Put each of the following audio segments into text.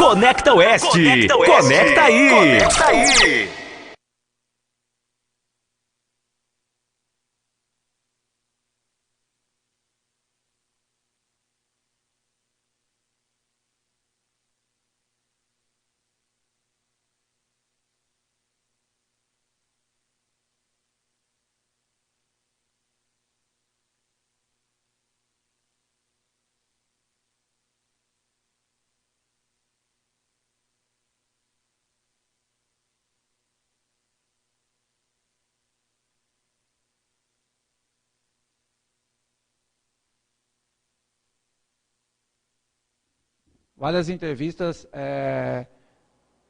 Conecta Oeste. Conecta aí. Conecta aí. Várias entrevistas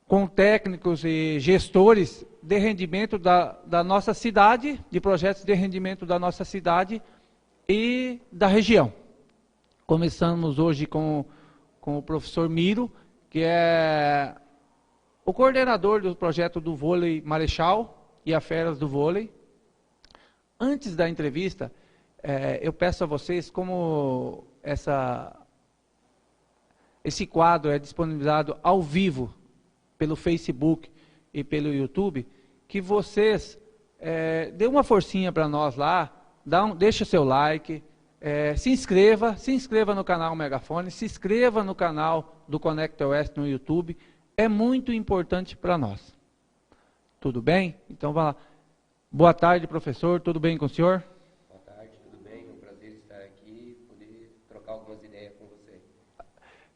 com técnicos e gestores de rendimento da nossa cidade, de projetos de rendimento da nossa cidade e da região. Começamos hoje com o professor Miro, que é o coordenador do projeto do vôlei Marechal e a Feras do Vôlei. Antes da entrevista, eu peço a vocês, como esse quadro é disponibilizado ao vivo pelo Facebook e pelo YouTube, que vocês dêem uma forcinha para nós lá, deixa seu like, se inscreva no canal Megafone, se inscreva no canal do Conecta Oeste no YouTube, é muito importante para nós. Tudo bem? Então, vá lá. Boa tarde, professor, tudo bem com o senhor? Boa tarde, tudo bem? É um prazer estar aqui e poder trocar algumas ideias com você.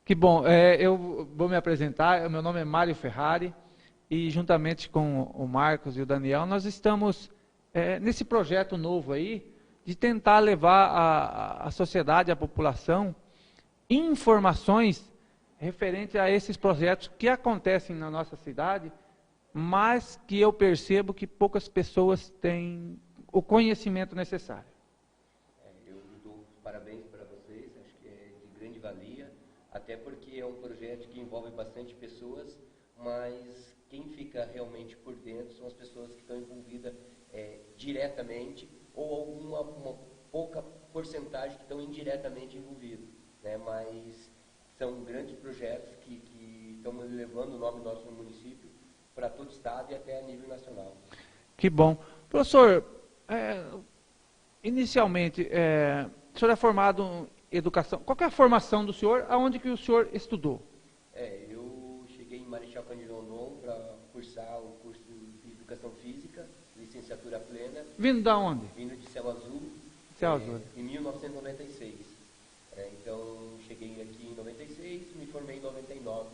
Que bom, eu vou me apresentar, meu nome é Mário Ferrari e juntamente com o Marcos e o Daniel, nós estamos nesse projeto novo aí, de tentar levar à sociedade, à população, informações referentes a esses projetos que acontecem na nossa cidade, mas que eu percebo que poucas pessoas têm o conhecimento necessário. Eu dou parabéns para vocês, acho que é de grande valia, até porque é um projeto que envolve bastante pessoas, mas quem fica realmente por dentro são as pessoas que estão envolvidas diretamente ou uma pouca porcentagem que estão indiretamente envolvidos, né? Mas são grandes projetos que estão levando o nome do nosso município para todo o estado e até a nível nacional. Que bom. Professor, inicialmente, o senhor é formado em educação. Qual que é a formação do senhor? Aonde que o senhor estudou? Eu cheguei em Marechal Cândido Rondon para cursar o curso de Educação Física, licenciatura plena. Vindo da onde? Vindo de Céu Azul, em 1996. Então, cheguei aqui em 96, me formei em 99.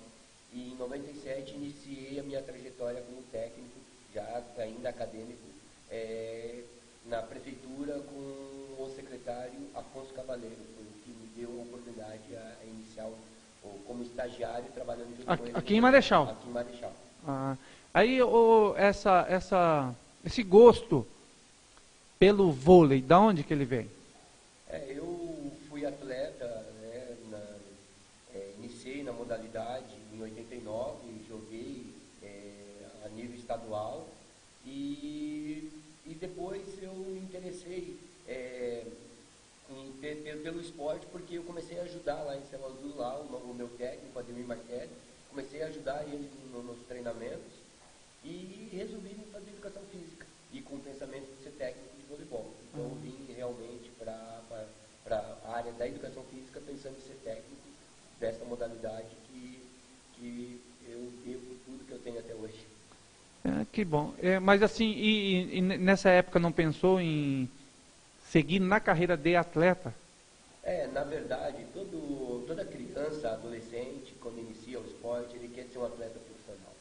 E em 97 iniciei a minha trajetória como técnico, já ainda acadêmico, na prefeitura com o secretário Afonso Cavaleiro, que me deu a oportunidade a iniciar como estagiário trabalhando junto com ele. Aqui em Marechal? Aqui em Marechal. Aí esse gosto pelo vôlei, da onde que ele vem? Eu fui atleta, né, iniciei na modalidade em 89, joguei a nível estadual e depois eu me interessei pelo esporte porque eu comecei a ajudar lá em Céu Azul, lá o meu técnico, Ademir Marquelli, comecei a ajudar ele nos treinamentos e resolvi fazer educação física e com o pensamento de ser técnico de voleibol. Então eu vim realmente para a área da educação física pensando em ser técnico dessa modalidade que eu devo tudo que eu tenho até hoje. Que bom. Mas assim, e nessa época não pensou em seguir na carreira de atleta? Na verdade, toda criança, adolescente, quando inicia o esporte, ele quer ser um atleta profissional.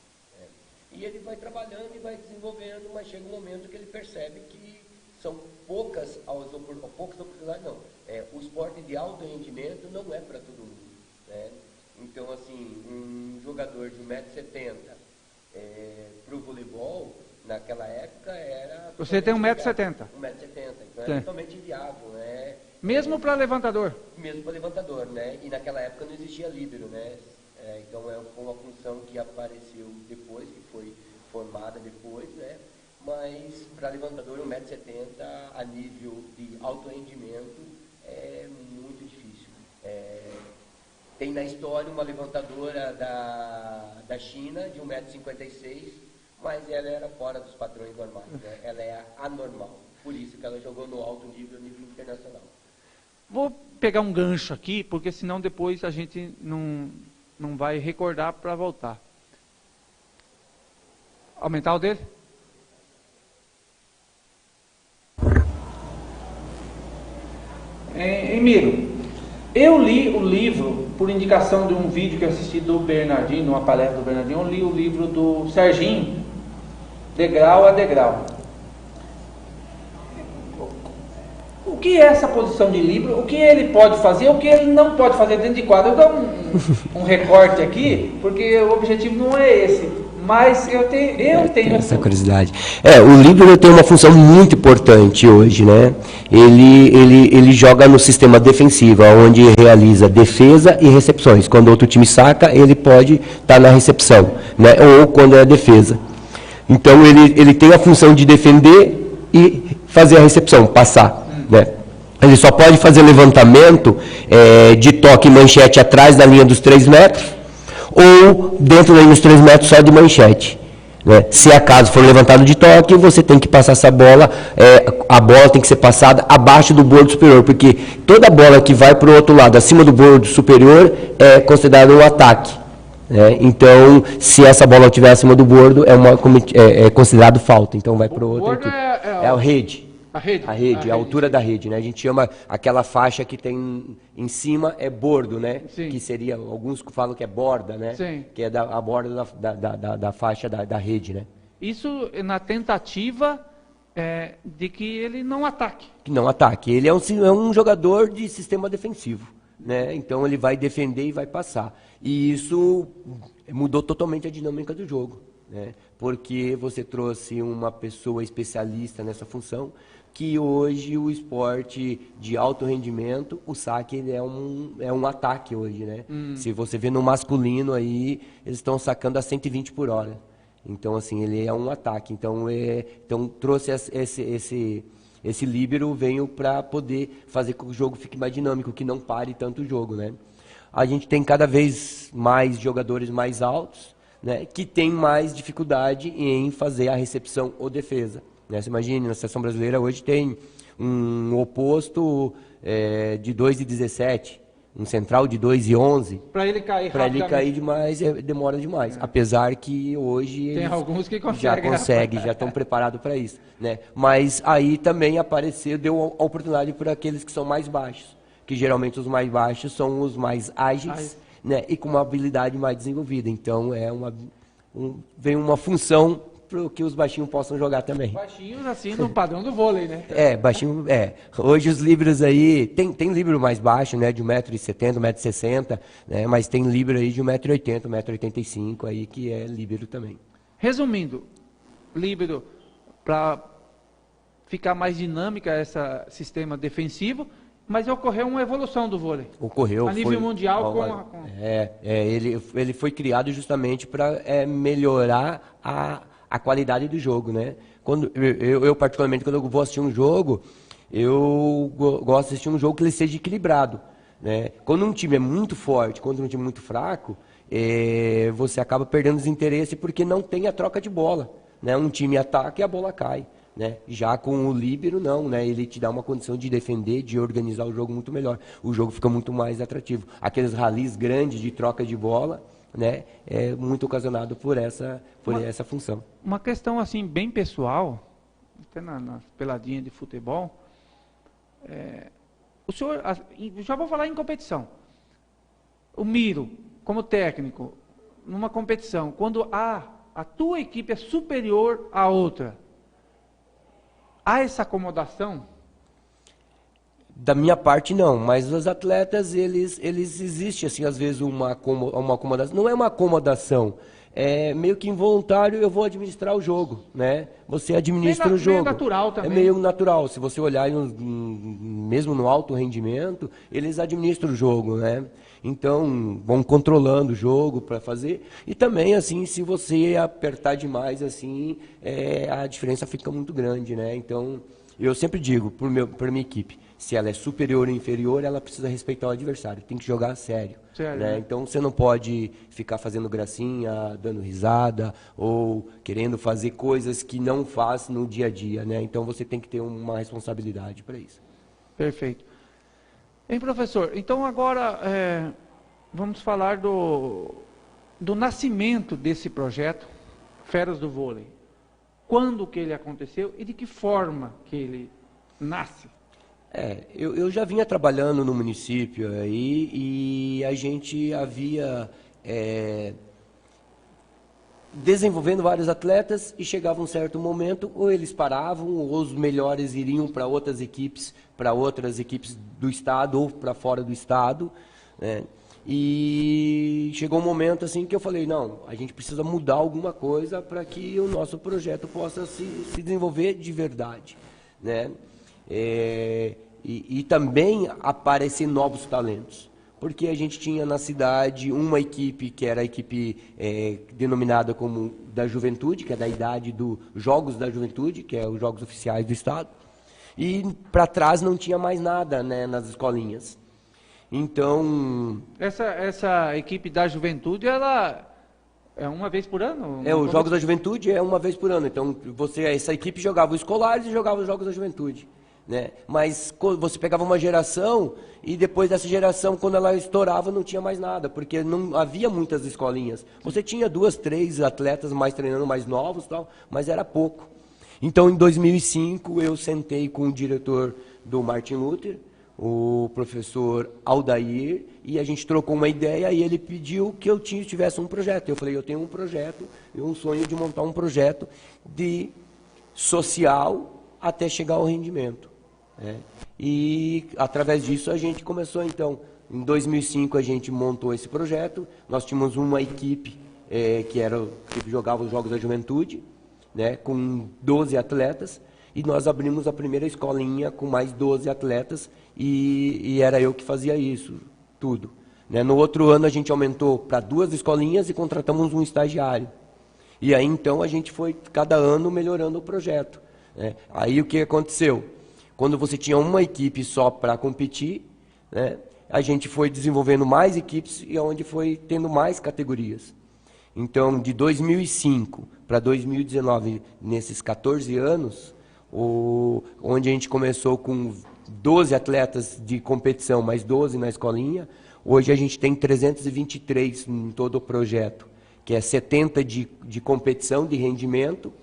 E ele vai trabalhando e vai desenvolvendo, mas chega um momento que ele percebe que são poucas oportunidades, não. O esporte de alto rendimento não é para todo mundo, né? Então, assim, um jogador de 1,70 m para o voleibol, naquela época era... Você tem 1,70 m? 1,70 m, então é totalmente inviável, né? Mesmo para levantador? Mesmo para levantador, né? E naquela época não existia líbero, né? Então foi uma função que apareceu depois, que foi formada depois, né? Mas para levantador 1,70 m a nível de alto rendimento é muito difícil. Tem na história uma levantadora da China, de 1,56 m, mas ela era fora dos padrões normais, né? Ela é anormal, por isso que ela jogou no alto nível, nível internacional. Vou pegar um gancho aqui, porque senão depois a gente não vai recordar para voltar. Aumentar o dele? Emiro, eu li o livro, por indicação de um vídeo que eu assisti do Bernardinho, numa palestra do Bernardinho, eu li o livro do Serginho, Degrau a Degrau. O que é essa posição de livro? O que ele pode fazer? O que ele não pode fazer dentro de quadro? Eu dou um recorte aqui, porque o objetivo não é esse. Mas eu tenho essa curiosidade. O livro tem uma função muito importante hoje, né? Ele joga no sistema defensivo, onde realiza defesa e recepções. Quando outro time saca, ele pode estar na recepção, né? Ou quando é defesa. Então ele tem a função de defender e fazer a recepção, passar, né? Ele só pode fazer levantamento de toque e manchete atrás da linha dos 3 metros, ou dentro da linha dos 3 metros só de manchete, né? Se acaso for levantado de toque, você tem que passar essa bola, a bola tem que ser passada abaixo do bordo superior, porque toda bola que vai para o outro lado, acima do bordo superior, é considerada um ataque, né? Então, se essa bola estiver acima do bordo, é considerado falta, então vai para o outro. É a rede. A rede, a altura da rede, né? A gente chama aquela faixa que tem em cima é bordo, né? Sim. Que seria, alguns falam que é borda, né? Sim. Que é a borda da faixa da rede, né? Isso na tentativa de que ele não ataque. Que não ataque. Ele é um jogador de sistema defensivo, né? Então ele vai defender e vai passar. E isso mudou totalmente a dinâmica do jogo, né? Porque você trouxe uma pessoa especialista nessa função, que hoje o esporte de alto rendimento, o saque ele é um ataque hoje, né? Se você vê no masculino aí, eles estão sacando a 120 por hora. Então, assim, ele é um ataque. Então trouxe esse líbero, veio para poder fazer com que o jogo fique mais dinâmico, que não pare tanto o jogo, né? A gente tem cada vez mais jogadores mais altos, né, que tem mais dificuldade em fazer a recepção ou defesa. Você imagina, na seleção brasileira hoje tem um oposto de 2,17, um central de 2,11. Para ele cair Para ele cair demais, demora demais. Apesar que hoje tem alguns que já estão preparados para isso, né? Mas aí também deu a oportunidade para aqueles que são mais baixos, que geralmente os mais baixos são os mais ágeis, né? E com uma habilidade mais desenvolvida. Então vem uma função para que os baixinhos possam jogar também. Baixinhos, assim, no padrão do vôlei, né? Baixinho, Hoje os líberos aí, tem líbero mais baixo, né, de 1,70 m, 1,60 m, né, mas tem líbero aí de 1,80 m, 1,85 m aí, que é líbero também. Resumindo, líbero, para ficar mais dinâmica esse sistema defensivo, mas ocorreu uma evolução do vôlei. Ocorreu. A nível mundial. Ele foi criado justamente para melhorar a qualidade do jogo, né? Quando eu particularmente, quando eu vou assistir um jogo, eu gosto de assistir um jogo que ele seja equilibrado, né? Quando um time é muito forte, contra um time muito fraco, você acaba perdendo os interesses porque não tem a troca de bola, né? Um time ataca e a bola cai, né? Já com o líbero não, né? Ele te dá uma condição de defender, de organizar o jogo muito melhor. O jogo fica muito mais atrativo. Aqueles ralis grandes de troca de bola, né? É muito ocasionado por essa função. Uma questão assim bem pessoal, até nas peladinhas de futebol, o senhor, já vou falar em competição. O Miro, como técnico, numa competição, quando a tua equipe é superior à outra, há essa acomodação? Da minha parte, não, mas os atletas, eles existe, assim, às vezes, uma acomodação. Não é uma acomodação, é meio que involuntário, eu vou administrar o jogo, né? Você administra o jogo. É meio natural também. É meio natural. Se você olhar, mesmo no alto rendimento, eles administram o jogo, né? Então, vão controlando o jogo para fazer. E também, assim, se você apertar demais, assim, a diferença fica muito grande, né? Então, eu sempre digo para minha equipe, Se ela é superior ou inferior, ela precisa respeitar o adversário, tem que jogar sério. Sério, Né? né? Então você não pode ficar fazendo gracinha, dando risada ou querendo fazer coisas que não faz no dia a dia. Né? Então você tem que ter uma responsabilidade para isso. Perfeito. Hein, professor? Então agora vamos falar do nascimento desse projeto, Feras do Vôlei. Quando que ele aconteceu e de que forma que ele nasce? Eu já vinha trabalhando no município aí e a gente havia desenvolvendo vários atletas e chegava um certo momento ou eles paravam ou os melhores iriam para outras equipes do estado ou para fora do estado, né? E chegou um momento assim que eu falei, não, a gente precisa mudar alguma coisa para que o nosso projeto possa se desenvolver de verdade, né? E também aparecer novos talentos, porque a gente tinha na cidade uma equipe que era a equipe denominada como da juventude, que é da idade dos Jogos da Juventude, que é os Jogos Oficiais do Estado, e para trás não tinha mais nada, né, nas escolinhas. Então... Essa equipe da juventude, ela é uma vez por ano? Os Jogos da Juventude é uma vez por ano. Então, essa equipe jogava os escolares e jogava os Jogos da Juventude. Né? Mas você pegava uma geração e depois dessa geração, quando ela estourava, não tinha mais nada, porque não havia muitas escolinhas. Você tinha 2, 3 atletas mais treinando, mais novos, tal, mas era pouco. Então, em 2005, eu sentei com o diretor do Martin Luther, o professor Aldair, e a gente trocou uma ideia e ele pediu que eu tivesse um projeto. Eu falei, eu tenho um projeto, um sonho de montar um projeto de social até chegar ao rendimento. Né? E através disso a gente começou então. Em 2005 a gente montou esse projeto, nós tínhamos uma equipe que jogava os Jogos da Juventude, né, com 12 atletas, e nós abrimos a primeira escolinha com mais 12 atletas, e era eu que fazia isso, tudo. Né? No outro ano a gente aumentou para 2 escolinhas e contratamos um estagiário. E aí então a gente foi cada ano melhorando o projeto. Né? Aí o que aconteceu? Quando você tinha uma equipe só para competir, né, a gente foi desenvolvendo mais equipes e onde foi tendo mais categorias. Então, de 2005 para 2019, nesses 14 anos, onde a gente começou com 12 atletas de competição, mais 12 na escolinha, hoje a gente tem 323 em todo o projeto, que é 70 de competição, de rendimento,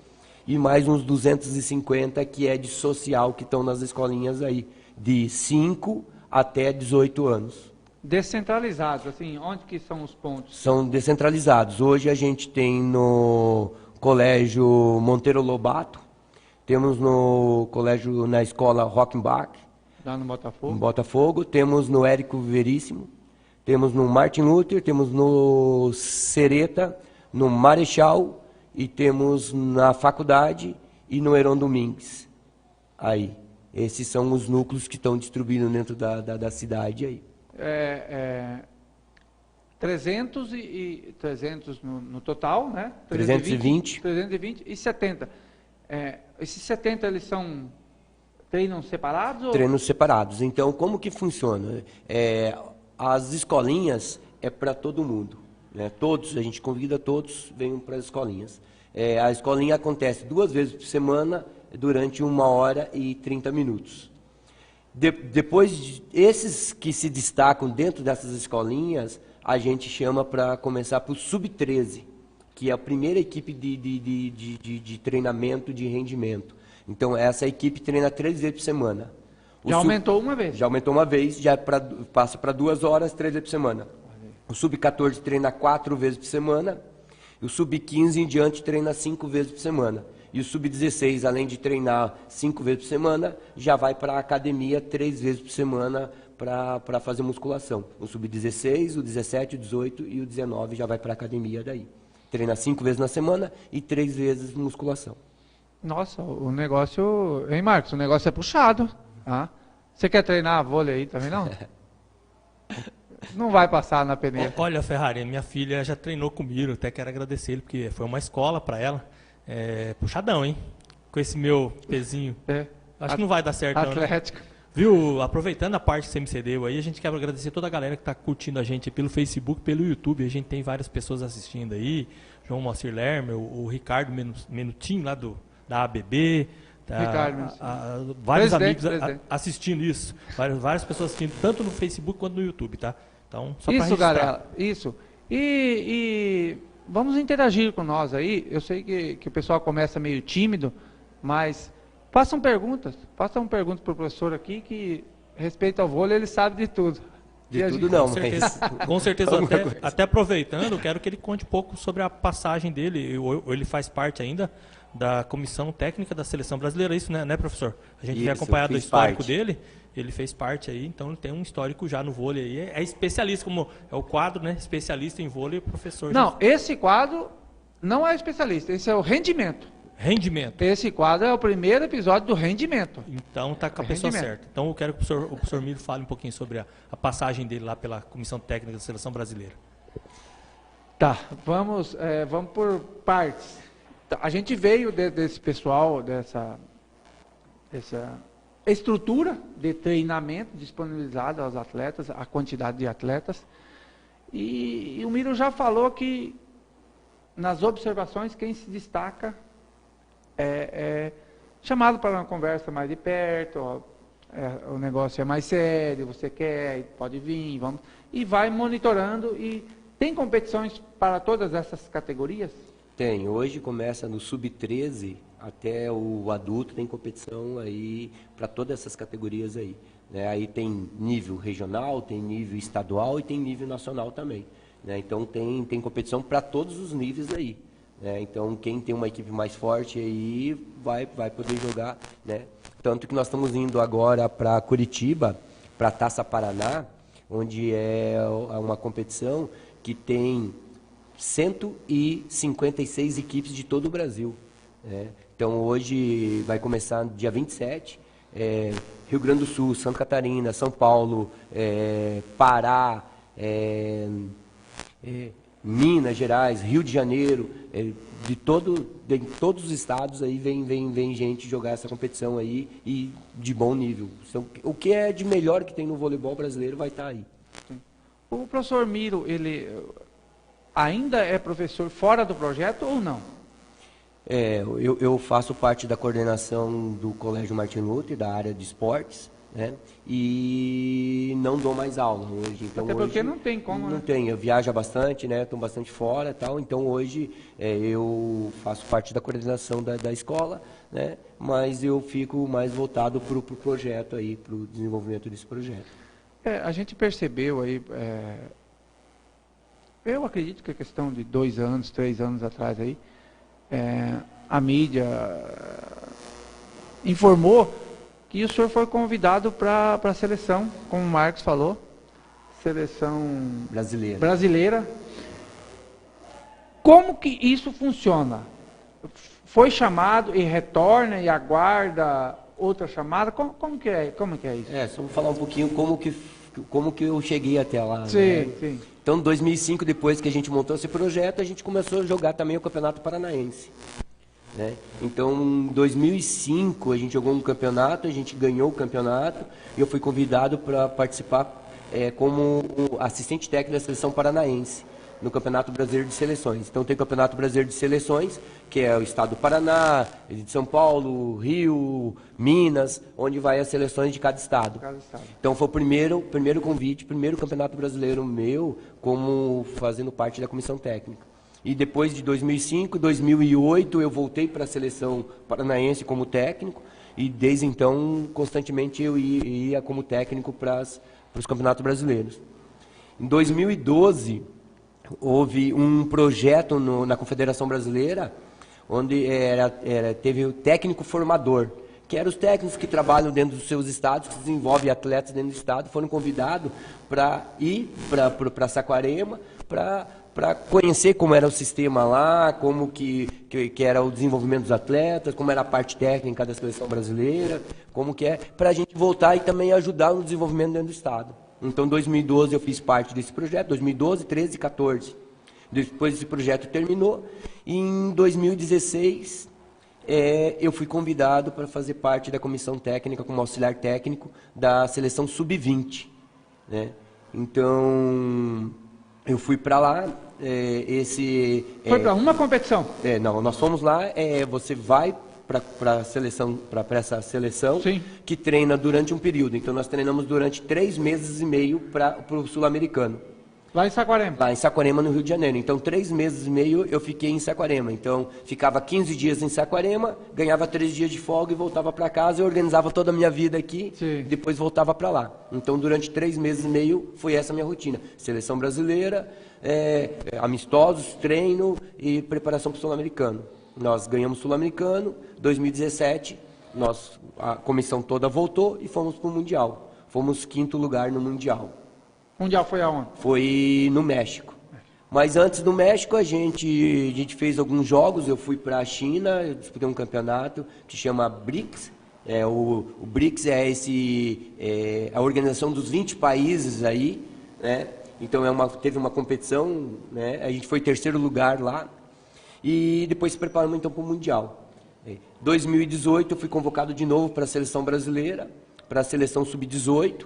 e mais uns 250 que é de social, que estão nas escolinhas aí, de 5 até 18 anos. Descentralizados, assim, onde que são os pontos? São descentralizados. Hoje a gente tem no Colégio Monteiro Lobato, temos no colégio, na escola Rockenbach, lá no Botafogo. em Botafogo, temos no Érico Veríssimo, temos no Martin Luther, temos no Sereta, no Marechal, e temos na faculdade e no Heron Domingues. Aí, esses são os núcleos que estão distribuídos dentro da cidade aí. 300 no total, né? 320 e 70. Esses 70, eles são treinam separados? Ou... Treinos separados. Então, como que funciona? As escolinhas é para todo mundo. Né? Todos, a gente convida todos, venham para as escolinhas. A escolinha acontece 2 vezes por semana, durante 1 hora e 30 minutos. Depois, esses que se destacam dentro dessas escolinhas, a gente chama para começar para o Sub-13, que é a primeira equipe de treinamento de rendimento. Então, essa equipe treina 3 vezes por semana. Já aumentou uma vez? Já aumentou uma vez, passa para 2 horas, 3 vezes por semana. O Sub-14 treina 4 vezes por semana, e o Sub-15 em diante treina 5 vezes por semana. E o Sub-16, além de treinar 5 vezes por semana, já vai para a academia 3 vezes por semana para fazer musculação. O Sub-16, o 17, o 18 e o 19 já vai para a academia daí. Treina 5 vezes na semana e 3 vezes musculação. Nossa, o negócio... Hein, Marcos? O negócio é puxado. Ah. Você quer treinar vôlei aí também, não? Não vai passar na peneira. Olha, Ferrari, minha filha já treinou comigo, até quero agradecer ele, porque foi uma escola para ela. Puxadão, hein? Com esse meu pezinho. Acho que não vai dar certo. Atlético. Não, né? Viu, aproveitando a parte que você me cedeu aí, a gente quer agradecer toda a galera que está curtindo a gente pelo Facebook, pelo YouTube. A gente tem várias pessoas assistindo aí. João Moacir Lermer, o Ricardo Menutin, lá da ABB. Ricardo, vários presidente, amigos assistindo isso. Várias pessoas assistindo, tanto no Facebook quanto no YouTube, tá? Então, só para isso, registrar. galera, isso. E vamos interagir com nós aí. Eu sei que o pessoal começa meio tímido, mas façam perguntas para o professor aqui, que respeito ao vôlei, ele sabe de tudo. De tudo não, com certeza até aproveitando, quero que ele conte um pouco sobre a passagem dele. Ele faz parte ainda da comissão técnica da seleção brasileira, isso, né, professor? A gente tem acompanhado o histórico dele, ele fez parte aí, então ele tem um histórico já no vôlei aí. É especialista, como é o quadro, né? Especialista em vôlei, professor. Não, esse quadro não é especialista, esse é o rendimento. Rendimento. Esse quadro é o primeiro episódio do rendimento. Então tá com a pessoa certa. Então eu quero que o professor Miro fale um pouquinho sobre a passagem dele lá pela comissão técnica da seleção brasileira. Tá, vamos por partes. A gente veio desse pessoal, dessa estrutura de treinamento disponibilizada aos atletas, a quantidade de atletas. E o Miro já falou que nas observações quem se destaca é chamado para uma conversa mais de perto, o negócio é mais sério, você quer, pode vir, vamos, e vai monitorando. E tem competições para todas essas categorias? Tem, hoje começa no sub-13 até o adulto, tem competição aí para todas essas categorias aí. Né? Aí tem nível regional, tem nível estadual e tem nível nacional também. Né? Então tem competição para todos os níveis aí. Né? Então quem tem uma equipe mais forte aí vai poder jogar. Né? Tanto que nós estamos indo agora para Curitiba, para a Taça Paraná, onde é uma competição que tem 156 equipes de todo o Brasil. Né? Então hoje vai começar dia 27, Rio Grande do Sul, Santa Catarina, São Paulo, Pará, Minas Gerais, Rio de Janeiro, de todos os estados aí vem gente jogar essa competição aí e de bom nível. Então, o que é de melhor que tem no voleibol brasileiro vai estar aí. O professor Miro, ele ainda é professor fora do projeto ou não? Eu faço parte da coordenação do Colégio Martin Luther, da área de esportes, né? E não dou mais aula hoje. Então, até porque não tem como, não né? tem, eu viajo bastante, né? Estou bastante fora e tal, então hoje eu faço parte da coordenação da escola, né? Mas eu fico mais voltado para o projeto aí, para o desenvolvimento desse projeto. A gente percebeu aí, eu acredito que a questão de 2 anos, 3 anos atrás aí, a mídia informou que o senhor foi convidado para a seleção, como o Marcos falou, seleção brasileira. Como que isso funciona? Foi chamado e retorna e aguarda outra chamada? Como que é isso? Só vou falar um pouquinho como que eu cheguei até lá. Sim, né? sim. Então, em 2005, depois que a gente montou esse projeto, a gente começou a jogar também o Campeonato Paranaense. Né? Então, em 2005, a gente jogou um campeonato, a gente ganhou o campeonato, e eu fui convidado para participar como assistente técnico da seleção paranaense, no Campeonato Brasileiro de Seleções. Então, tem o Campeonato Brasileiro de Seleções, que é o estado do Paraná, de São Paulo, Rio, Minas, onde vai as seleções de cada estado. Então, foi o primeiro convite, primeiro Campeonato Brasileiro meu, como fazendo parte da comissão técnica. E depois de 2005, 2008, eu voltei para a seleção paranaense como técnico, e desde então, constantemente, eu ia como técnico para os campeonatos brasileiros. Em 2012... houve um projeto na Confederação Brasileira, onde teve o técnico formador, que eram os técnicos que trabalham dentro dos seus estados, que desenvolvem atletas dentro do estado, foram convidados para ir para Saquarema, para conhecer como era o sistema lá, como que era o desenvolvimento dos atletas, como era a parte técnica da seleção brasileira, como que para a gente voltar e também ajudar no desenvolvimento dentro do estado. Então, em 2012 eu fiz parte desse projeto, 2012, 13 e 14. Depois esse projeto terminou, e em 2016 Eu fui convidado para fazer parte da comissão técnica, como auxiliar técnico, da seleção sub-20. Né? Então, eu fui para lá. Foi para uma competição? Não, nós fomos lá, você vai para essa seleção. Sim. Que treina durante um período. Então, nós treinamos durante 3 meses e meio para o Sul-Americano. Lá em Saquarema? Lá em Saquarema, no Rio de Janeiro. Então, 3 meses e meio eu fiquei em Saquarema. Então, ficava 15 dias em Saquarema, ganhava 3 dias de folga e voltava para casa. Eu organizava toda a minha vida aqui, depois voltava para lá. Então, durante 3 meses e meio, foi essa a minha rotina. Seleção brasileira, amistosos, treino e preparação para o Sul-Americano. Nós ganhamos o Sul-Americano, 2017, a comissão toda voltou e fomos para o Mundial. Fomos 5º lugar no Mundial. O Mundial foi aonde? Foi no México. Mas antes do México, a gente fez alguns jogos. Eu fui para a China, eu disputei um campeonato que chama BRICS. O BRICS é a organização dos 20 países aí, né? Então teve uma competição, né? A gente foi 3º lugar lá. E depois se preparamos então para o Mundial. 2018 eu fui convocado de novo para a seleção brasileira, para a seleção sub-18.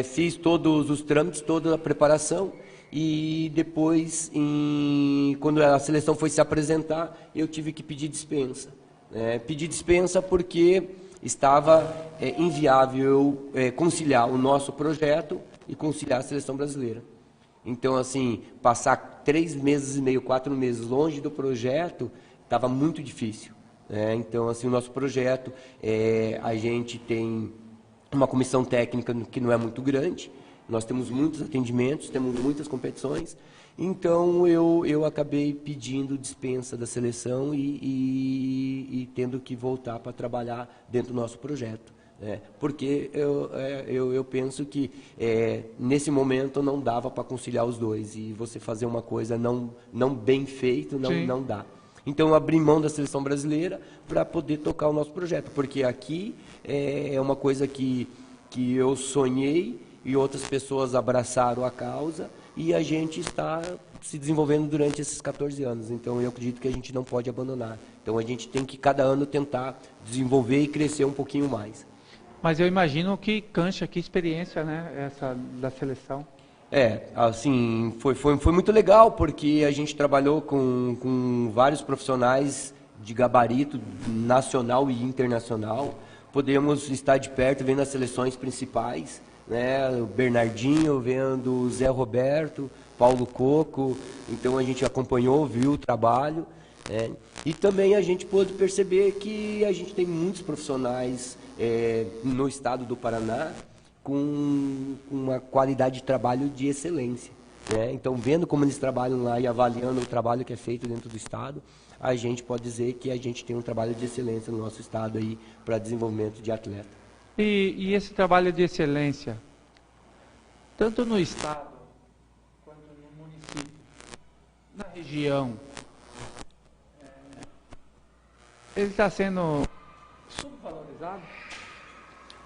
Fiz todos os trâmites, toda a preparação e depois, quando a seleção foi se apresentar, eu tive que pedir dispensa. Pedi dispensa porque estava inviável conciliar o nosso projeto e conciliar a seleção brasileira. Então, assim, passar 3 meses e meio, 4 meses longe do projeto estava muito difícil. Então, assim, o nosso projeto, a gente tem uma comissão técnica que não é muito grande, nós temos muitos atendimentos, temos muitas competições, então eu acabei pedindo dispensa da seleção e tendo que voltar para trabalhar dentro do nosso projeto. Porque eu penso que nesse momento não dava para conciliar os dois, e você fazer uma coisa não bem feita não dá. Então, eu abri mão da seleção brasileira para poder tocar o nosso projeto, porque aqui é uma coisa que eu sonhei e outras pessoas abraçaram a causa e a gente está se desenvolvendo durante esses 14 anos. Então, eu acredito que a gente não pode abandonar. Então, a gente tem que, cada ano, tentar desenvolver e crescer um pouquinho mais. Mas eu imagino que cancha, que experiência, né, essa da seleção. Assim, foi muito legal, porque a gente trabalhou com vários profissionais de gabarito nacional e internacional. Podemos estar de perto vendo as seleções principais, né? O Bernardinho, vendo o Zé Roberto, Paulo Coco. Então a gente acompanhou, viu o trabalho. E também a gente pôde perceber que a gente tem muitos profissionais no estado do Paraná com uma qualidade de trabalho de excelência. Então, vendo como eles trabalham lá e avaliando o trabalho que é feito dentro do estado, a gente pode dizer que a gente tem um trabalho de excelência no nosso estado aí para desenvolvimento de atleta. E esse trabalho de excelência, tanto no estado quanto no município, na região, ele está sendo subvalorizado?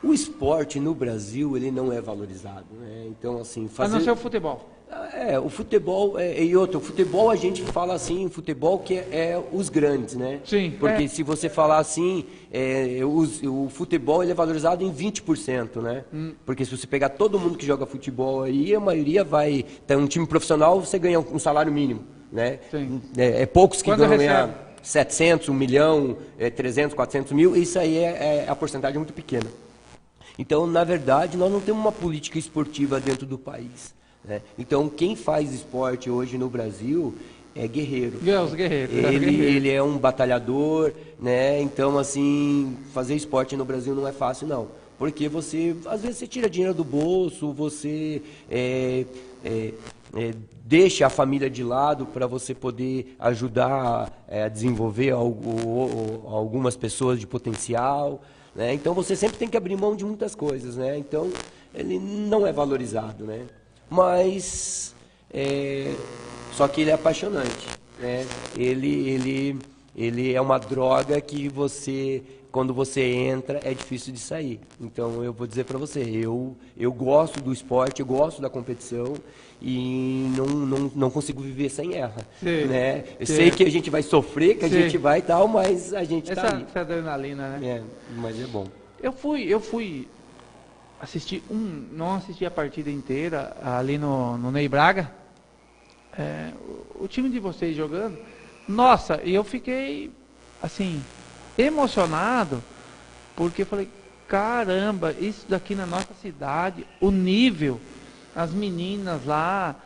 O esporte no Brasil, ele não é valorizado, né? Então, assim, A não ser o futebol. O futebol o futebol a gente fala assim, futebol que é os grandes, né? Sim. Porque se você falar assim, o futebol ele é valorizado em 20%, né? Porque se você pegar todo mundo que joga futebol aí, a maioria vai ter um time profissional, você ganha um salário mínimo, né? Sim. Poucos que Quando ganham 700, 1 milhão, 300, 400 mil, isso aí a porcentagem é muito pequena. Então, na verdade, nós não temos uma política esportiva dentro do país, né? Então, quem faz esporte hoje no Brasil é guerreiro. Os guerreiros. Ele é um batalhador, né? Então, assim, fazer esporte no Brasil não é fácil, não. Porque às vezes você tira dinheiro do bolso, você deixa a família de lado para você poder ajudar a desenvolver algumas pessoas de potencial, né? Então você sempre tem que abrir mão de muitas coisas, né? Então ele não é valorizado, né? Mas só que ele é apaixonante, né? Ele ele é uma droga que você, quando você entra, é difícil de sair. Então, eu vou dizer para você, eu gosto do esporte, eu gosto da competição e não consigo viver sem ela. Né? Eu sei que a gente vai sofrer, que a gente vai e tal, mas a gente está ali. Essa adrenalina, né? Mas é bom. Eu fui assistir não assisti a partida inteira ali no Ney Braga. O time de vocês jogando, nossa, e eu fiquei assim emocionado, porque eu falei, caramba, isso daqui na nossa cidade, o nível, as meninas lá,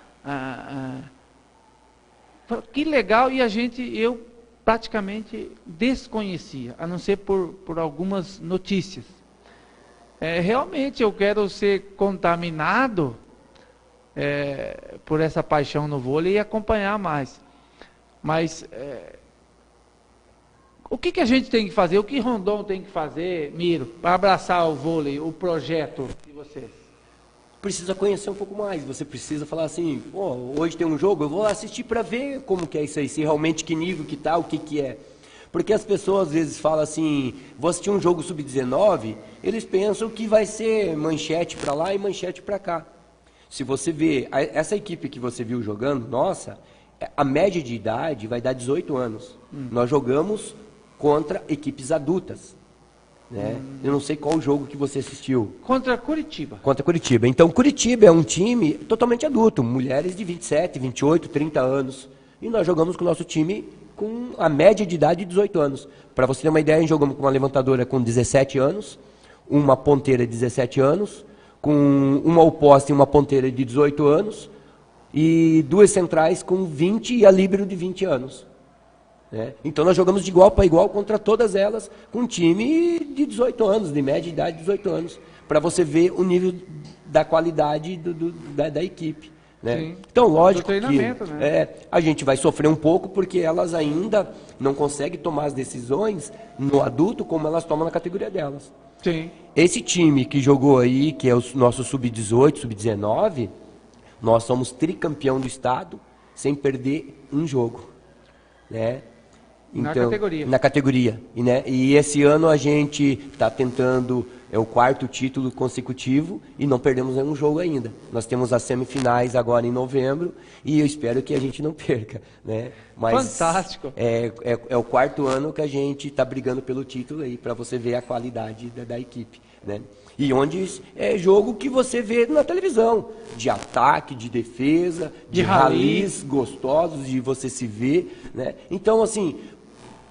que legal, e eu praticamente desconhecia, a não ser por algumas notícias. Realmente eu quero ser contaminado por essa paixão no vôlei e acompanhar mais. Mas o que a gente tem que fazer? O que Rondon tem que fazer, Miro, para abraçar o vôlei, o projeto de vocês? Precisa conhecer um pouco mais. Você precisa falar assim, hoje tem um jogo, eu vou lá assistir para ver como que é isso aí, se realmente que nível que tá, o que é. Porque as pessoas às vezes falam assim, vou assistir um jogo sub-19, eles pensam que vai ser manchete para lá e manchete para cá. Se você vê, essa equipe que você viu jogando, nossa, a média de idade vai dar 18 anos. Nós jogamos contra equipes adultas. Né? Eu não sei qual jogo que você assistiu. Contra Curitiba. Contra Curitiba. Então, Curitiba é um time totalmente adulto, mulheres de 27, 28, 30 anos. E nós jogamos com o nosso time com a média de idade de 18 anos. Para você ter uma ideia, jogamos com uma levantadora com 17 anos, uma ponteira de 17 anos, com uma oposta e uma ponteira de 18 anos, e duas centrais com 20 e a líbero de 20 anos. Né? Então nós jogamos de igual para igual contra todas elas, com um time de 18 anos, de média idade de 18 anos, para você ver o nível da qualidade da equipe. Né? Então, lógico que né? a gente vai sofrer um pouco, porque elas ainda não conseguem tomar as decisões no adulto como elas tomam na categoria delas. Sim. Esse time que jogou aí, que é o nosso sub-18, sub-19, nós somos tricampeão do estado sem perder um jogo. Né? Na categoria. Na categoria. E esse ano a gente está tentando, é o 4º título consecutivo e não perdemos nenhum jogo ainda. Nós temos as semifinais agora em novembro e eu espero que a gente não perca. Né? Mas fantástico. É o 4º ano que a gente está brigando pelo título aí, para você ver a qualidade da equipe. Né? E onde é jogo que você vê na televisão, de ataque, de defesa, de ralis gostosos, de você se ver. Né? Então, assim,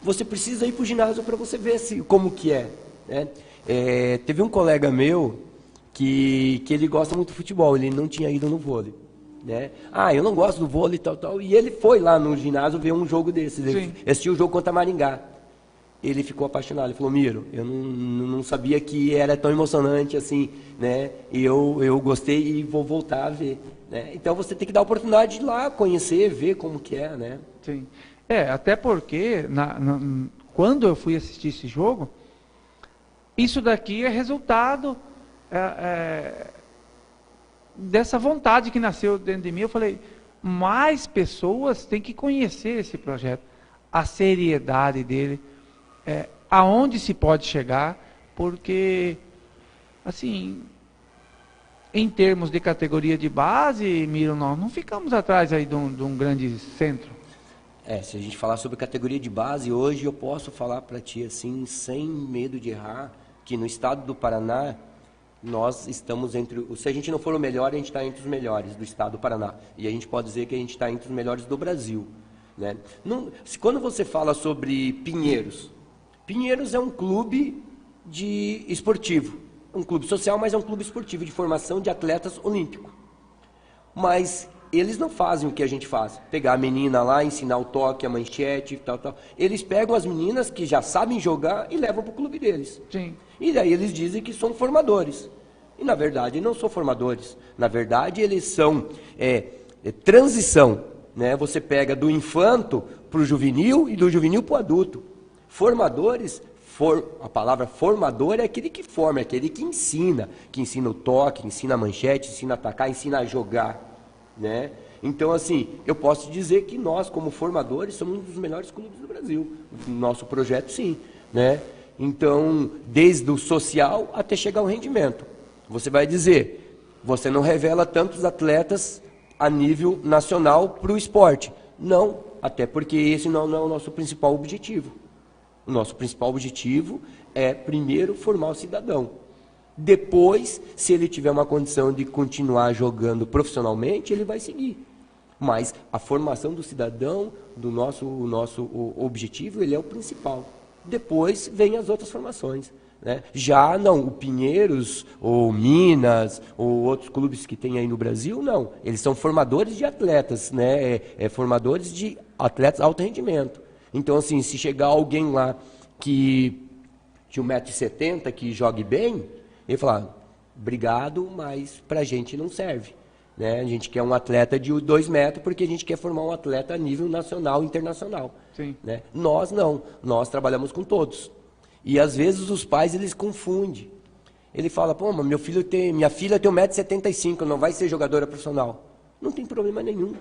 você precisa ir para o ginásio para você ver como que é. Né? Teve um colega meu que ele gosta muito de futebol, ele não tinha ido no vôlei. Né? Eu não gosto do vôlei e tal. E ele foi lá no ginásio ver um jogo desses. Ele assistiu o jogo contra Maringá. Ele ficou apaixonado, ele falou, Miro, eu não sabia que era tão emocionante assim, né? E eu gostei e vou voltar a ver. Né? Então você tem que dar a oportunidade de ir lá, conhecer, ver como que é, né? Sim. Até porque quando eu fui assistir esse jogo, isso daqui é resultado dessa vontade que nasceu dentro de mim. Eu falei, mais pessoas têm que conhecer esse projeto, a seriedade dele, aonde se pode chegar, porque, assim, em termos de categoria de base, Miro, nós não ficamos atrás aí de um grande centro. Se a gente falar sobre categoria de base, hoje eu posso falar para ti, assim, sem medo de errar, que no estado do Paraná, nós estamos se a gente não for o melhor, a gente está entre os melhores do estado do Paraná. E a gente pode dizer que a gente está entre os melhores do Brasil. Né? Quando você fala sobre Pinheiros é um clube esportivo, um clube social, mas é um clube esportivo de formação de atletas olímpicos. Mas eles não fazem o que a gente faz, pegar a menina lá, ensinar o toque, a manchete, tal. Eles pegam as meninas que já sabem jogar e levam para o clube deles. Sim. E daí eles dizem que são formadores. E na verdade não são formadores. Na verdade eles são transição. Né? Você pega do infanto para o juvenil e do juvenil para o adulto. Formadores, a palavra formador é aquele que forma, é aquele que ensina o toque, ensina a manchete, ensina a atacar, ensina a jogar. Né? Então, assim, eu posso dizer que nós, como formadores, somos um dos melhores clubes do Brasil. Nosso projeto, sim, né? Então, desde o social até chegar ao rendimento. Você vai dizer, você não revela tantos atletas a nível nacional para o esporte. Não, até porque esse não é o nosso principal objetivo. O nosso principal objetivo é, primeiro, formar o cidadão. Depois, se ele tiver uma condição de continuar jogando profissionalmente, ele vai seguir. Mas a formação do cidadão, o nosso objetivo, ele é o principal. Depois vem as outras formações, né? Já não, o Pinheiros, ou Minas, ou outros clubes que tem aí no Brasil, não. Eles são formadores de atletas, né? Formadores de atletas de alto rendimento. Então, assim, se chegar alguém lá que de 1,70 m, que jogue bem, ele fala, obrigado, mas pra gente não serve. Né? A gente quer um atleta de 2 metros porque a gente quer formar um atleta a nível nacional e internacional. Sim. Né? Nós não, nós trabalhamos com todos. E às vezes os pais eles confundem. Ele fala, pô, mas minha filha tem 1,75 m, não vai ser jogadora profissional. Não tem problema nenhum.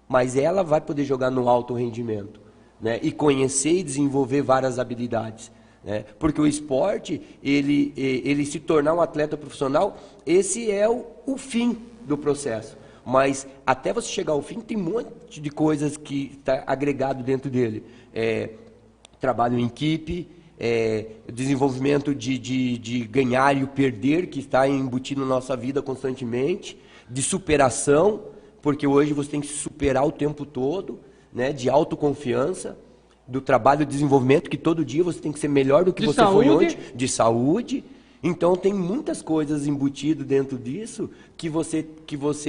Mas ela vai poder jogar no alto rendimento, né? E conhecer e desenvolver várias habilidades. Né? Porque o esporte, ele se tornar um atleta profissional, esse é o fim do processo. Mas até você chegar ao fim, tem um monte de coisas que está agregado dentro dele. Trabalho em equipe, desenvolvimento de ganhar e o perder, que está embutido na nossa vida constantemente, de superação, porque hoje você tem que se superar o tempo todo, né? De autoconfiança, do trabalho de desenvolvimento, que todo dia você tem que ser melhor do que você foi ontem, de saúde. Então, tem muitas coisas embutidas dentro disso que você,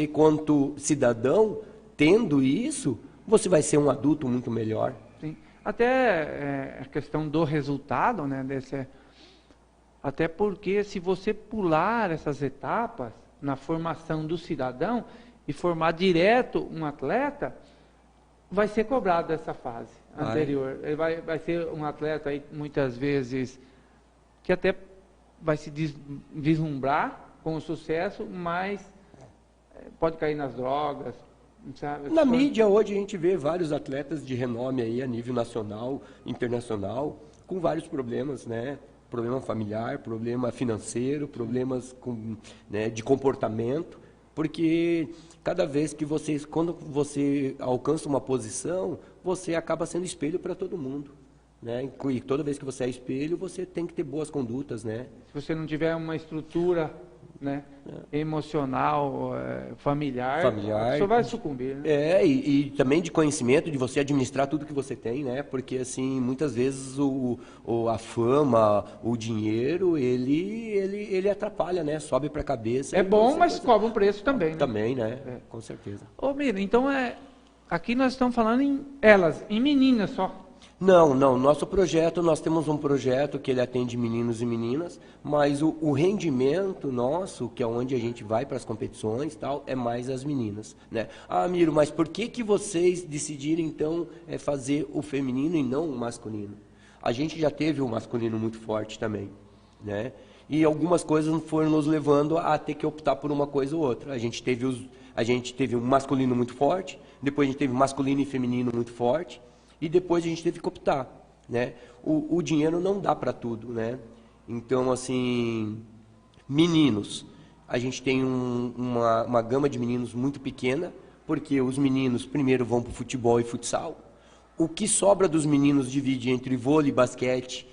quanto cidadão, tendo isso, você vai ser um adulto muito melhor. Sim. Até a questão do resultado, né? Até porque se você pular essas etapas na formação do cidadão e formar direto um atleta, vai ser cobrado dessa fase anterior. Ele vai ser um atleta aí, muitas vezes, que até vai se vislumbrar com o sucesso, mas pode cair nas drogas, sabe? Na mídia hoje a gente vê vários atletas de renome aí a nível nacional, internacional, com vários problemas, né? Problema familiar, problema financeiro, problemas de comportamento, porque cada vez que quando você alcança uma posição, você acaba sendo espelho para todo mundo. Né? E toda vez que você é espelho, você tem que ter boas condutas, né? Se você não tiver uma estrutura, né, emocional, familiar, você vai sucumbir. Né? E também de conhecimento, de você administrar tudo que você tem, né? Porque assim, muitas vezes a fama, o dinheiro, ele atrapalha, né? Sobe para a cabeça. É bom, mas cobra um preço também, né? Também, né? Com certeza. Ô, Mira, então aqui nós estamos falando em meninas só. Não, nosso projeto, nós temos um projeto que ele atende meninos e meninas, mas o rendimento nosso, que é onde a gente vai para as competições e tal, é mais as meninas, né? Ah, Miro, mas por que vocês decidiram então fazer o feminino e não o masculino? A gente já teve o masculino muito forte também, né? E algumas coisas foram nos levando a ter que optar por uma coisa ou outra. A gente teve um masculino muito forte, depois a gente teve masculino e feminino muito forte, e depois a gente teve que optar, né? O dinheiro não dá para tudo, né? Então, assim, meninos, a gente tem uma gama de meninos muito pequena, porque os meninos primeiro vão para o futebol e futsal. O que sobra dos meninos divide entre vôlei, basquete,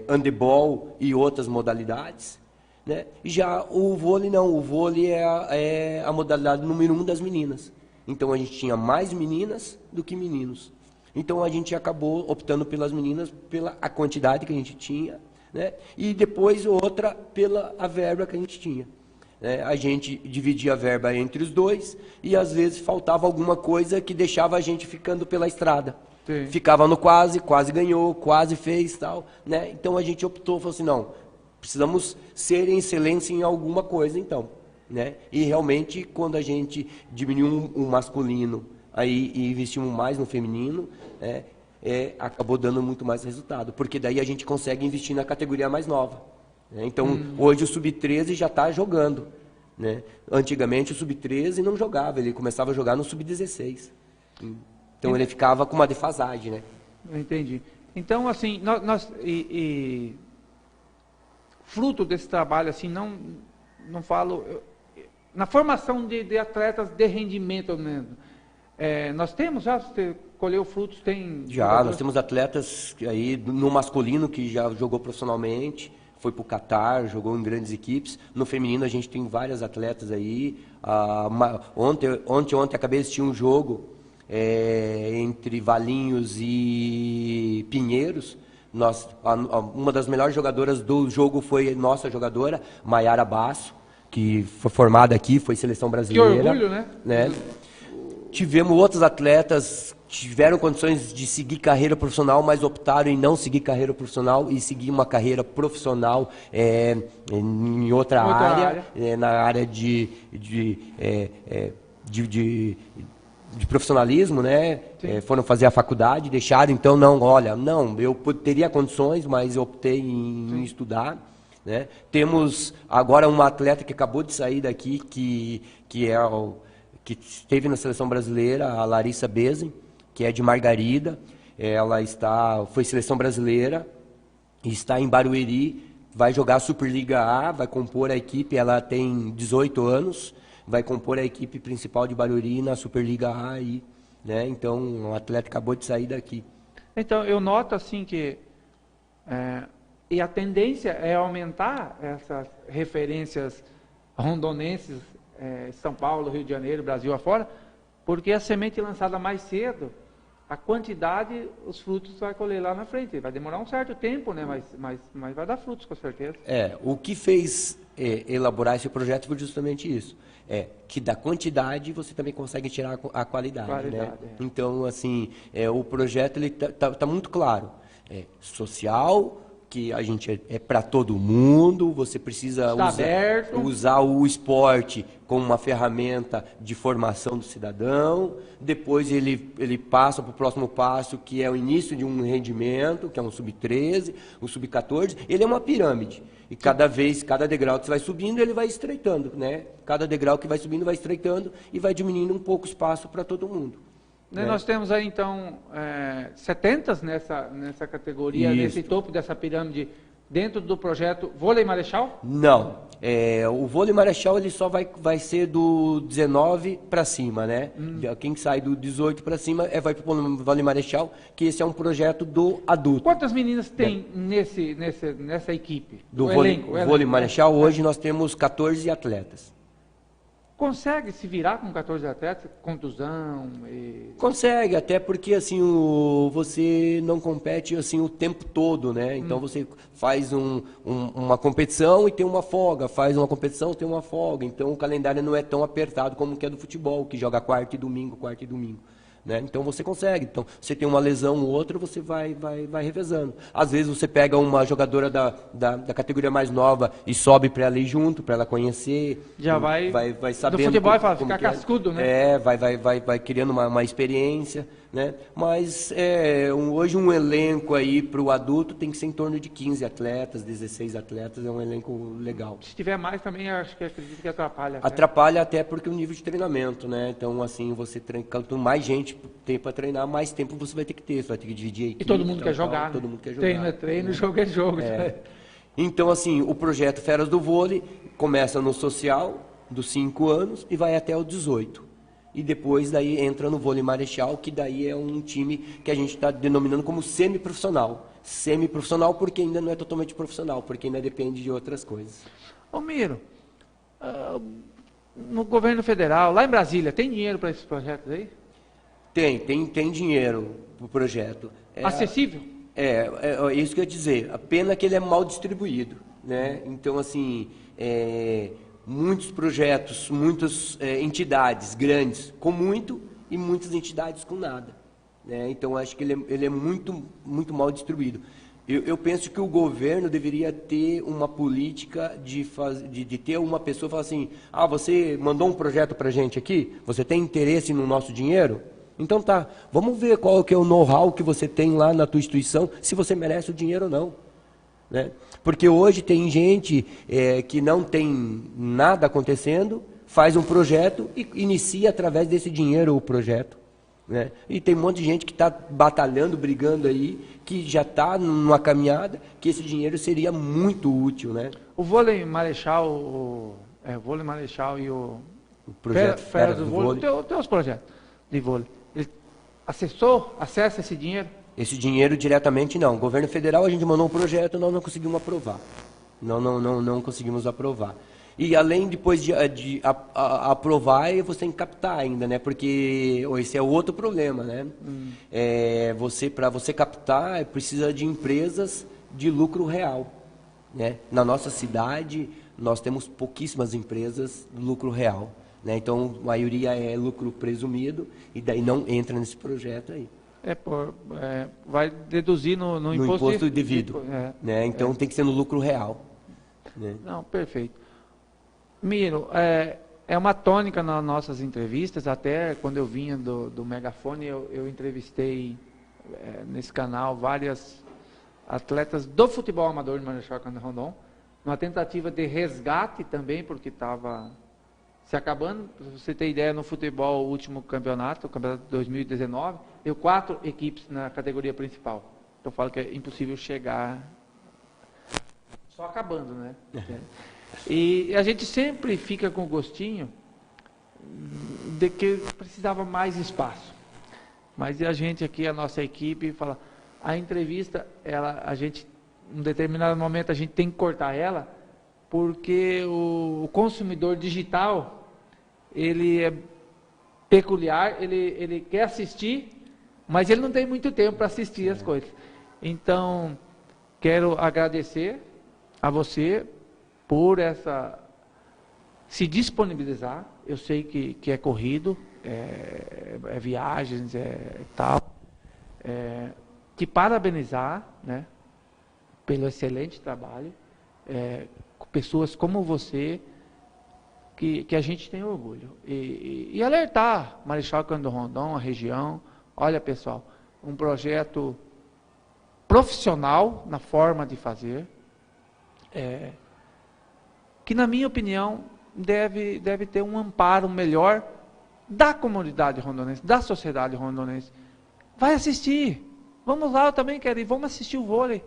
handebol e outras modalidades, né? Já o vôlei não, o vôlei é a modalidade número 1 das meninas. Então a gente tinha mais meninas do que meninos. Então a gente acabou optando pelas meninas pela a quantidade que a gente tinha, né? E depois outra pela a verba que a gente tinha. A gente dividia a verba entre os dois e às vezes faltava alguma coisa que deixava a gente ficando pela estrada. Sim. Ficava no quase ganhou, quase fez tal, né? Então a gente optou, falou assim, não, precisamos ser em excelência em alguma coisa então, né? E realmente quando a gente diminuiu um masculino aí e investimos mais no feminino, acabou dando muito mais resultado, porque daí a gente consegue investir na categoria mais nova. Né? Então, hoje o Sub-13 já está jogando. né? Antigamente o sub-13 não jogava, ele começava a jogar no sub-16. Então ele ficava com uma defasagem, né? Entendi. Então, assim, fruto desse trabalho, assim, não falo... Na formação de atletas de rendimento mesmo, nós temos já, você colheu frutos, tem... Já, nós temos atletas aí no masculino que já jogou profissionalmente, foi para o Catar, jogou em grandes equipes. No feminino a gente tem vários atletas aí. Ontem acabei de assistir um jogo entre Valinhos e Pinheiros. Uma das melhores jogadoras do jogo foi nossa jogadora, Maiara Basso, que foi formada aqui, foi seleção brasileira. Que orgulho, né? Tivemos outros atletas que tiveram condições de seguir carreira profissional, mas optaram em não seguir carreira profissional e seguir uma carreira profissional em outra área. Na área de profissionalismo, né? Foram fazer a faculdade, deixaram, então, eu teria condições, mas eu optei em estudar. Né? Temos agora uma atleta que acabou de sair daqui, que esteve na seleção brasileira, a Larissa Bezin, que é de Margarida. Ela foi seleção brasileira, está em Barueri, vai jogar a Superliga A, vai compor a equipe, ela tem 18 anos, vai compor a equipe principal de Barueri na Superliga A. Né? Então, um atleta acabou de sair daqui. Então, eu noto assim que... E a tendência é aumentar essas referências rondonenses, São Paulo, Rio de Janeiro, Brasil afora, porque a semente lançada mais cedo, a quantidade, os frutos vai colher lá na frente. Vai demorar um certo tempo, né? Mas vai dar frutos, com certeza. O que fez elaborar esse projeto foi justamente isso. Que da quantidade você também consegue tirar a qualidade. Né? Então, assim, o projeto está muito claro. Social, que a gente é para todo mundo, você precisa usar o esporte como uma ferramenta de formação do cidadão, depois ele passa para o próximo passo, que é o início de um rendimento, que é um sub-13, um sub-14, ele é uma pirâmide, e cada degrau que você vai subindo, ele vai estreitando, né? Cada degrau que vai subindo, vai estreitando, e vai diminuindo um pouco o espaço para todo mundo. Né? Nós temos aí, então, 70 nessa categoria, Isso. Nesse topo dessa pirâmide, dentro do projeto Vôlei Marechal? Não. O Vôlei Marechal ele só vai ser do 19 para cima, né? Quem sai do 18 para cima vai para o Vôlei Marechal, que esse é um projeto do adulto. Quantas meninas tem nessa equipe? Do Vôlei Marechal, hoje nós temos 14 atletas. Consegue se virar com 14 atletas, contusão? Consegue, até porque assim, você não compete assim, o tempo todo, né? Então você faz uma competição e tem uma folga, faz uma competição e tem uma folga. Então o calendário não é tão apertado como que é do futebol, que joga quarta e domingo. Né? Então você consegue. Então, você tem uma lesão ou outra, você vai revezando. Às vezes você pega uma jogadora da categoria mais nova e sobe para ela ir junto, para ela conhecer. Já vai sabendo. Do futebol vai ficar cascudo, né? Vai criando uma experiência. Né? Mas hoje um elenco aí para o adulto tem que ser em torno de 15 atletas, 16 atletas, é um elenco legal. Se tiver mais também, acredito que atrapalha. Atrapalha até porque o nível de treinamento, né? Então, assim, quanto mais gente tem para treinar, mais tempo você vai ter que ter. Você vai ter que dividir a equipe. E todo mundo quer jogar. Todo mundo quer jogar. Treino é treino, jogo é jogo. Então, assim, o projeto Feras do Vôlei começa no social, dos 5 anos, e vai até o 18. E depois daí entra no Vôlei Marechal, que daí é um time que a gente está denominando como semi-profissional. Semi-profissional porque ainda não é totalmente profissional, porque ainda depende de outras coisas. Ô Miro, no governo federal, lá em Brasília, tem dinheiro para esses projetos aí? Tem dinheiro para o projeto. Acessível? É isso que eu ia dizer. A pena que ele é mal distribuído. Né? Então, assim... muitos projetos, muitas entidades grandes com muito e muitas entidades com nada. Né? Então, acho que ele é muito, muito mal distribuído. Eu penso que o governo deveria ter uma política de ter uma pessoa falar assim, você mandou um projeto para a gente aqui? Você tem interesse no nosso dinheiro? Então tá, vamos ver qual que é o know-how que você tem lá na tua instituição, se você merece o dinheiro ou não. né? Porque hoje tem gente que não tem nada acontecendo, faz um projeto e inicia através desse dinheiro o projeto, né? E tem um monte de gente que está batalhando, brigando aí, que já está numa caminhada, que esse dinheiro seria muito útil, né? O vôlei Marechal, o vôlei Marechal e o projeto Feras do Vôlei, tem os projetos de vôlei. Ele acessa esse dinheiro? Esse dinheiro diretamente não. O governo federal, a gente mandou um projeto, nós não conseguimos aprovar. Não conseguimos aprovar. E além depois de aprovar, você tem que captar ainda, né? Porque esse é outro problema, né? Para você captar, precisa de empresas de lucro real, né? Na nossa cidade, nós temos pouquíssimas empresas de lucro real, né? Então, a maioria é lucro presumido e daí não entra nesse projeto aí. Vai deduzir no imposto devido, né? Então tem que ser no lucro real, né? Não, perfeito. Miro, é uma tônica nas nossas entrevistas, até quando eu vinha do Megafone, eu entrevistei nesse canal várias atletas do futebol amador de Marechal Cândido Rondon, numa tentativa de resgate também, porque estava se acabando. Para você ter ideia, no futebol, o último campeonato, o campeonato de 2019, deu 4 equipes na categoria principal. Então eu falo que é impossível chegar só acabando, né? E a gente sempre fica com o gostinho de que precisava mais espaço. Mas a gente aqui, a nossa equipe, fala, a entrevista, a gente, em um determinado momento, a gente tem que cortar ela, porque o consumidor digital, ele é peculiar, ele quer assistir, mas ele não tem muito tempo para assistir as coisas. Então, quero agradecer a você por se disponibilizar. Eu sei que é corrido, viagens, tal. Te parabenizar, né, pelo excelente trabalho. Com pessoas como você, que a gente tem orgulho. E alertar Marechal Cândido Rondon, a região. Olha, pessoal, um projeto profissional na forma de fazer, que, na minha opinião, deve ter um amparo melhor da comunidade rondonense, da sociedade rondonense. Vai assistir. Vamos lá, eu também quero ir. Vamos assistir o vôlei.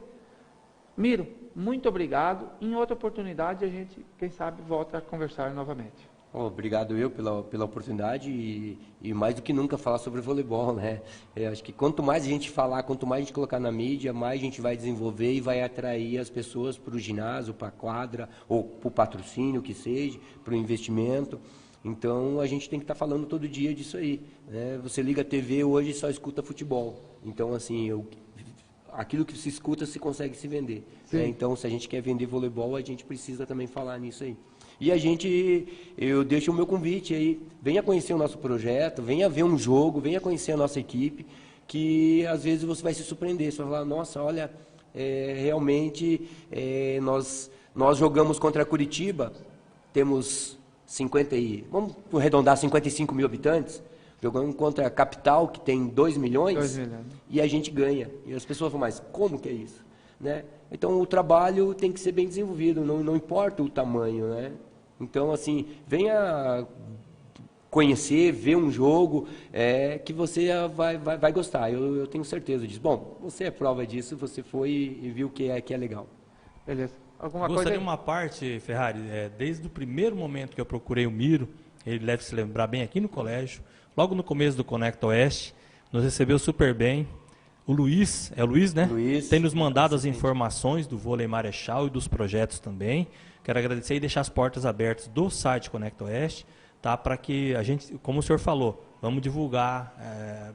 Miro, muito obrigado. Em outra oportunidade, a gente, quem sabe, volta a conversar novamente. Obrigado eu pela oportunidade e mais do que nunca falar sobre voleibol, né? Acho que quanto mais a gente falar, quanto mais a gente colocar na mídia, mais a gente vai desenvolver e vai atrair as pessoas para o ginásio, para a quadra, ou para o patrocínio, que seja, para o investimento. Então, a gente tem que estar falando todo dia disso aí, né? Você liga a TV hoje e só escuta futebol. Então, assim, aquilo que se escuta se consegue se vender, né? Então, se a gente quer vender voleibol, a gente precisa também falar nisso aí. E eu deixo o meu convite aí, venha conhecer o nosso projeto, venha ver um jogo, venha conhecer a nossa equipe, que às vezes você vai se surpreender, você vai falar, nossa, olha, realmente nós jogamos contra a Curitiba, temos vamos arredondar 55 mil habitantes, jogando contra a capital, que tem 2 milhões, e a gente ganha. E as pessoas falam, mas como que é isso? Né? Então, o trabalho tem que ser bem desenvolvido, não importa o tamanho, né? Então, assim, venha conhecer, ver um jogo que você vai gostar, eu tenho certeza disso. Bom, você é prova disso, você foi e viu que é legal. Beleza. Gostaria de uma parte, Ferrari, desde o primeiro momento que eu procurei o Miro, ele deve se lembrar bem aqui no colégio, logo no começo do Conecta Oeste, nos recebeu super bem. O Luiz, é o Luiz, né? Luiz, tem nos mandado as informações do vôlei Marechal e dos projetos também. Quero agradecer e deixar as portas abertas do site Conecta Oeste, tá? Para que a gente, como o senhor falou, vamos divulgar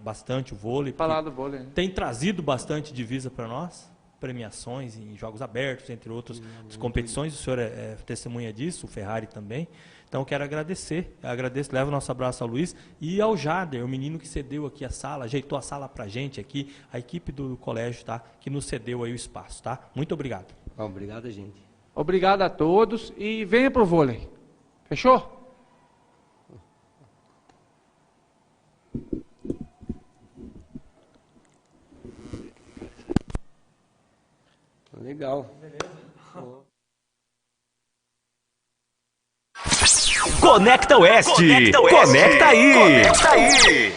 bastante o vôlei. Falar do vôlei, né? Tem trazido bastante divisa para nós, premiações em jogos abertos, entre outras competições. O senhor é testemunha disso, o Ferrari também. Então, quero agradeço, levo o nosso abraço ao Luiz e ao Jader, o menino que cedeu aqui a sala, ajeitou a sala pra gente aqui, a equipe do colégio, tá? Que nos cedeu aí o espaço, tá? Muito obrigado. Obrigado, gente. Obrigado a todos e venha pro vôlei. Fechou? Legal. Conecta Oeste. Conecta aí.